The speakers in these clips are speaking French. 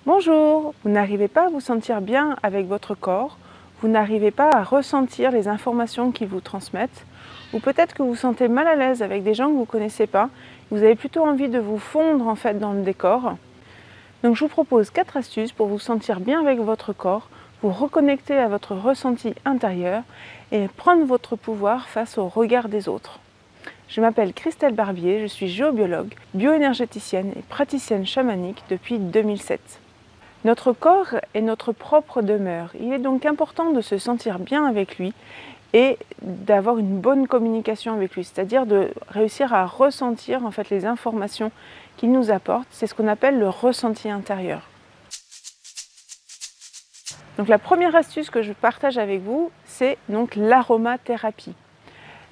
Bonjour, vous n'arrivez pas à vous sentir bien avec votre corps, vous n'arrivez pas à ressentir les informations qu'ils vous transmettent, ou peut-être que vous vous sentez mal à l'aise avec des gens que vous ne connaissez pas, vous avez plutôt envie de vous fondre en fait dans le décor. Donc je vous propose 4 astuces pour vous sentir bien avec votre corps, vous reconnecter à votre ressenti intérieur et prendre votre pouvoir face au regard des autres. Je m'appelle Christelle Barbier, je suis géobiologue, bioénergéticienne et praticienne chamanique depuis 2007. Notre corps est notre propre demeure. Il est donc important de se sentir bien avec lui et d'avoir une bonne communication avec lui, c'est-à-dire de réussir à ressentir en fait les informations qu'il nous apporte. C'est ce qu'on appelle le ressenti intérieur. Donc la première astuce que je partage avec vous, c'est donc l'aromathérapie.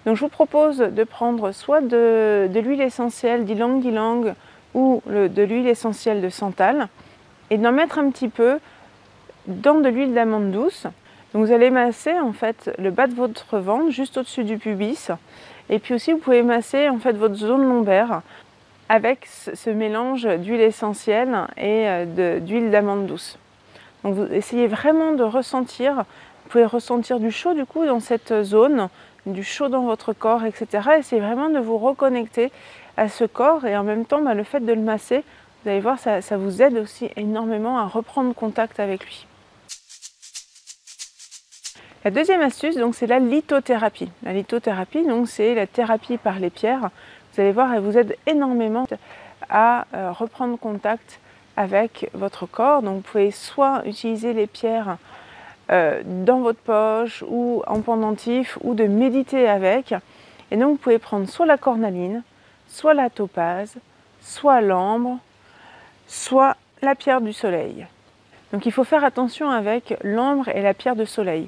Donc je vous propose de prendre soit de l'huile essentielle d'ylang-ylang ou de l'huile essentielle de santal et d'en mettre un petit peu dans de l'huile d'amande douce. Donc vous allez masser en fait le bas de votre ventre juste au-dessus du pubis, et puis aussi vous pouvez masser en fait votre zone lombaire avec ce mélange d'huile essentielle et d'huile d'amande douce. Donc vous essayez vraiment de ressentir, vous pouvez ressentir du chaud du coup dans cette zone, du chaud dans votre corps, etc. Essayez vraiment de vous reconnecter à ce corps, et en même temps le fait de le masser, vous allez voir, ça vous aide aussi énormément à reprendre contact avec lui. La deuxième astuce, donc, c'est la lithothérapie. La lithothérapie, donc, c'est la thérapie par les pierres. Vous allez voir, elle vous aide énormément à reprendre contact avec votre corps. Donc, vous pouvez soit utiliser les pierres dans votre poche ou en pendentif, ou de méditer avec. Et donc, vous pouvez prendre soit la cornaline, soit la topaze, soit l'ambre, soit la pierre du soleil. Donc il faut faire attention avec l'ambre et la pierre de soleil.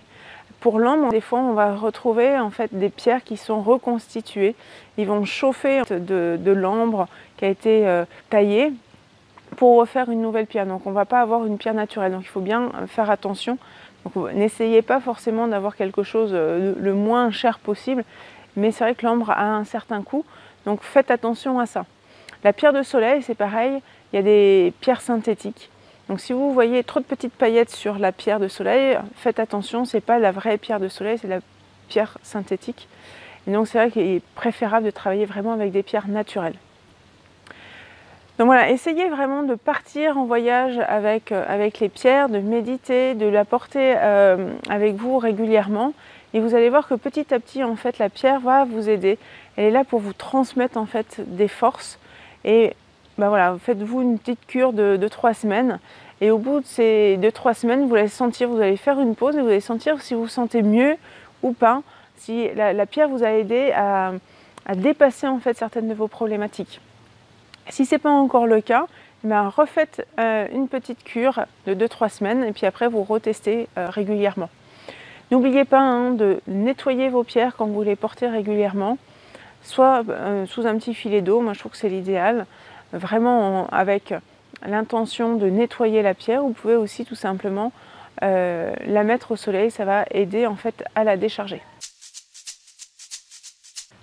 Pour l'ambre, des fois on va retrouver en fait des pierres qui sont reconstituées. Ils vont chauffer de l'ambre qui a été taillée pour refaire une nouvelle pierre. Donc on ne va pas avoir une pierre naturelle. Donc il faut bien faire attention. N'essayez pas forcément d'avoir quelque chose le moins cher possible, mais c'est vrai que l'ambre a un certain coût. Donc faites attention à ça. La pierre de soleil, c'est pareil, il y a des pierres synthétiques. Donc si vous voyez trop de petites paillettes sur la pierre de soleil, faites attention, ce n'est pas la vraie pierre de soleil, c'est la pierre synthétique. Et donc c'est vrai qu'il est préférable de travailler vraiment avec des pierres naturelles. Donc voilà, essayez vraiment de partir en voyage avec les pierres, de méditer, de la porter avec vous régulièrement. Et vous allez voir que petit à petit, en fait, la pierre va vous aider. Elle est là pour vous transmettre en fait des forces. Et voilà, faites-vous une petite cure de 3 semaines. Et au bout de ces 2-3 semaines, vous allez sentir, vous allez faire une pause et vous allez sentir si vous vous sentez mieux ou pas. Si la pierre vous a aidé à dépasser en fait certaines de vos problématiques. Si ce n'est pas encore le cas, refaites une petite cure de 2-3 semaines et puis après vous retestez régulièrement. N'oubliez pas de nettoyer vos pierres quand vous les portez régulièrement, soit sous un petit filet d'eau, moi je trouve que c'est l'idéal, vraiment avec l'intention de nettoyer la pierre. Vous pouvez aussi tout simplement la mettre au soleil, ça va aider en fait à la décharger.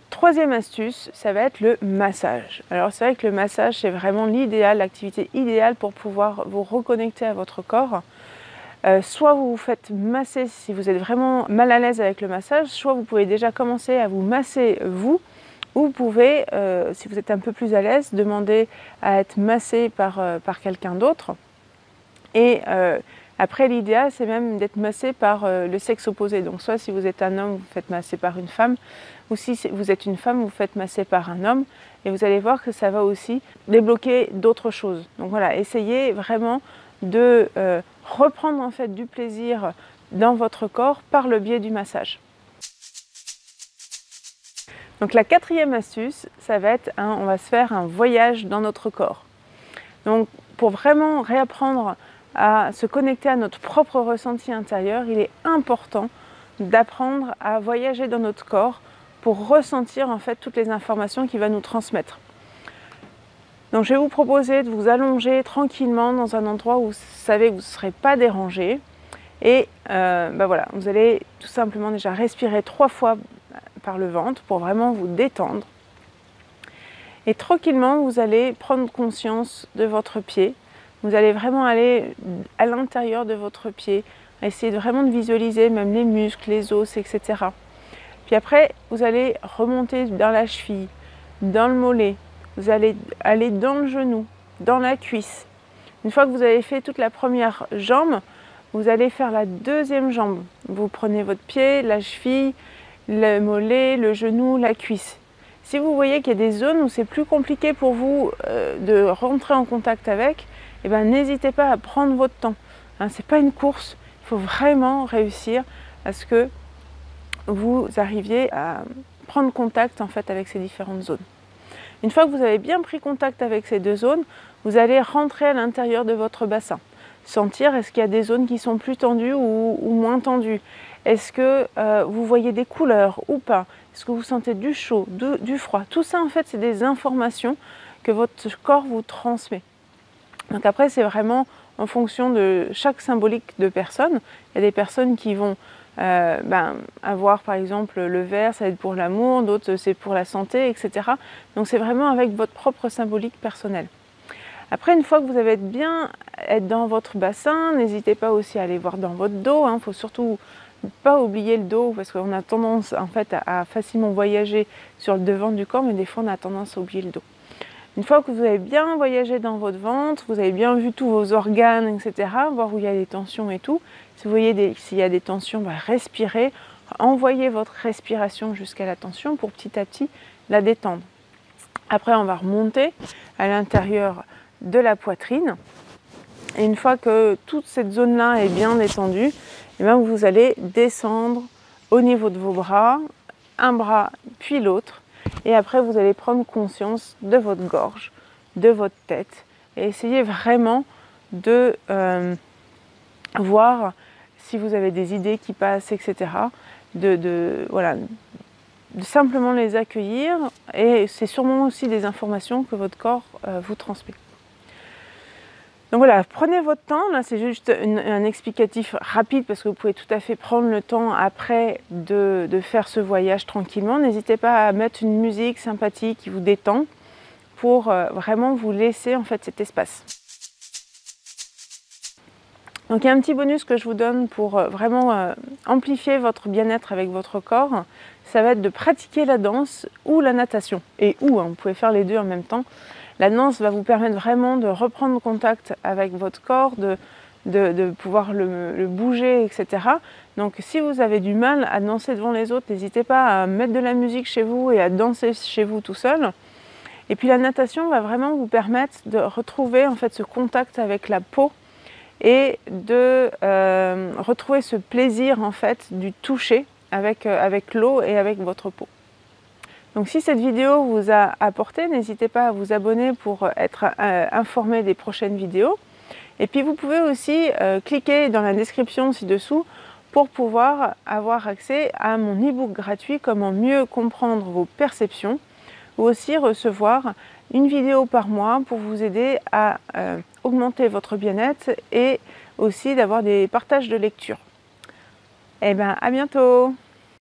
Troisième astuce, ça va être le massage. Alors c'est vrai que le massage c'est vraiment l'idéal, l'activité idéale pour pouvoir vous reconnecter à votre corps. Soit vous vous faites masser si vous êtes vraiment mal à l'aise avec le massage, soit vous pouvez déjà commencer à vous masser vous, ou vous pouvez, si vous êtes un peu plus à l'aise, demander à être massé par quelqu'un d'autre. Et après l'idéal c'est même d'être massé par le sexe opposé. Donc soit si vous êtes un homme, vous faites masser par une femme, ou si vous êtes une femme, vous faites masser par un homme. Et vous allez voir que ça va aussi débloquer d'autres choses. Donc voilà, essayez vraiment de reprendre en fait du plaisir dans votre corps par le biais du massage. Donc la quatrième astuce, ça va être on va se faire un voyage dans notre corps. Donc pour vraiment réapprendre à se connecter à notre propre ressenti intérieur, il est important d'apprendre à voyager dans notre corps pour ressentir en fait toutes les informations qu'il va nous transmettre. Donc je vais vous proposer de vous allonger tranquillement dans un endroit où vous savez que vous ne serez pas dérangé. Et voilà, vous allez tout simplement déjà respirer 3 fois par le ventre pour vraiment vous détendre. Et tranquillement, vous allez prendre conscience de votre pied. Vous allez vraiment aller à l'intérieur de votre pied, essayer vraiment de visualiser même les muscles, les os, etc. Puis après, vous allez remonter dans la cheville, dans le mollet, vous allez aller dans le genou, dans la cuisse. Une fois que vous avez fait toute la première jambe, vous allez faire la deuxième jambe. Vous prenez votre pied, la cheville, le mollet, le genou, la cuisse. Si vous voyez qu'il y a des zones où c'est plus compliqué pour vous de rentrer en contact avec, eh ben, n'hésitez pas à prendre votre temps. Hein, ce n'est pas une course, il faut vraiment réussir à ce que vous arriviez à prendre contact en fait, avec ces différentes zones. Une fois que vous avez bien pris contact avec ces deux zones, vous allez rentrer à l'intérieur de votre bassin. Sentir est-ce qu'il y a des zones qui sont plus tendues ou moins tendues. Est-ce que vous voyez des couleurs ou pas? Est-ce que vous sentez du chaud, du froid? Tout ça en fait c'est des informations que votre corps vous transmet. Donc après c'est vraiment en fonction de chaque symbolique de personne. Il y a des personnes qui vont avoir par exemple le vert, ça va être pour l'amour, d'autres c'est pour la santé, etc. Donc c'est vraiment avec votre propre symbolique personnelle. Après, une fois que vous avez bien être dans votre bassin, n'hésitez pas aussi à aller voir dans votre dos. Il ne faut surtout pas oublier le dos parce qu'on a tendance en fait à facilement voyager sur le devant du corps, mais des fois on a tendance à oublier le dos. Une fois que vous avez bien voyagé dans votre ventre, vous avez bien vu tous vos organes, etc., voir où il y a des tensions et tout. Si vous voyez s'il y a des tensions, respirez, envoyez votre respiration jusqu'à la tension pour petit à petit la détendre. Après, on va remonter à l'intérieur de la poitrine. Et une fois que toute cette zone-là est bien détendue, et bien vous allez descendre au niveau de vos bras, un bras puis l'autre. Et après, vous allez prendre conscience de votre gorge, de votre tête. Et essayez vraiment de voir si vous avez des idées qui passent, etc. Voilà, de simplement les accueillir. Et c'est sûrement aussi des informations que votre corps vous transmet. Donc voilà, prenez votre temps, là c'est juste un explicatif rapide parce que vous pouvez tout à fait prendre le temps après de faire ce voyage tranquillement. N'hésitez pas à mettre une musique sympathique qui vous détend pour vraiment vous laisser en fait cet espace. Donc il y a un petit bonus que je vous donne pour vraiment amplifier votre bien-être avec votre corps, ça va être de pratiquer la danse ou la natation. Et vous pouvez faire les deux en même temps. La danse va vous permettre vraiment de reprendre contact avec votre corps, de pouvoir le bouger, etc. Donc si vous avez du mal à danser devant les autres, n'hésitez pas à mettre de la musique chez vous et à danser chez vous tout seul. Et puis la natation va vraiment vous permettre de retrouver en fait ce contact avec la peau et de retrouver ce plaisir en fait du toucher avec l'eau et avec votre peau. Donc si cette vidéo vous a apporté, n'hésitez pas à vous abonner pour être informé des prochaines vidéos. Et puis vous pouvez aussi cliquer dans la description ci-dessous pour pouvoir avoir accès à mon e-book gratuit « Comment mieux comprendre vos perceptions » ou aussi recevoir une vidéo par mois pour vous aider à augmenter votre bien-être et aussi d'avoir des partages de lecture. Eh bien, à bientôt!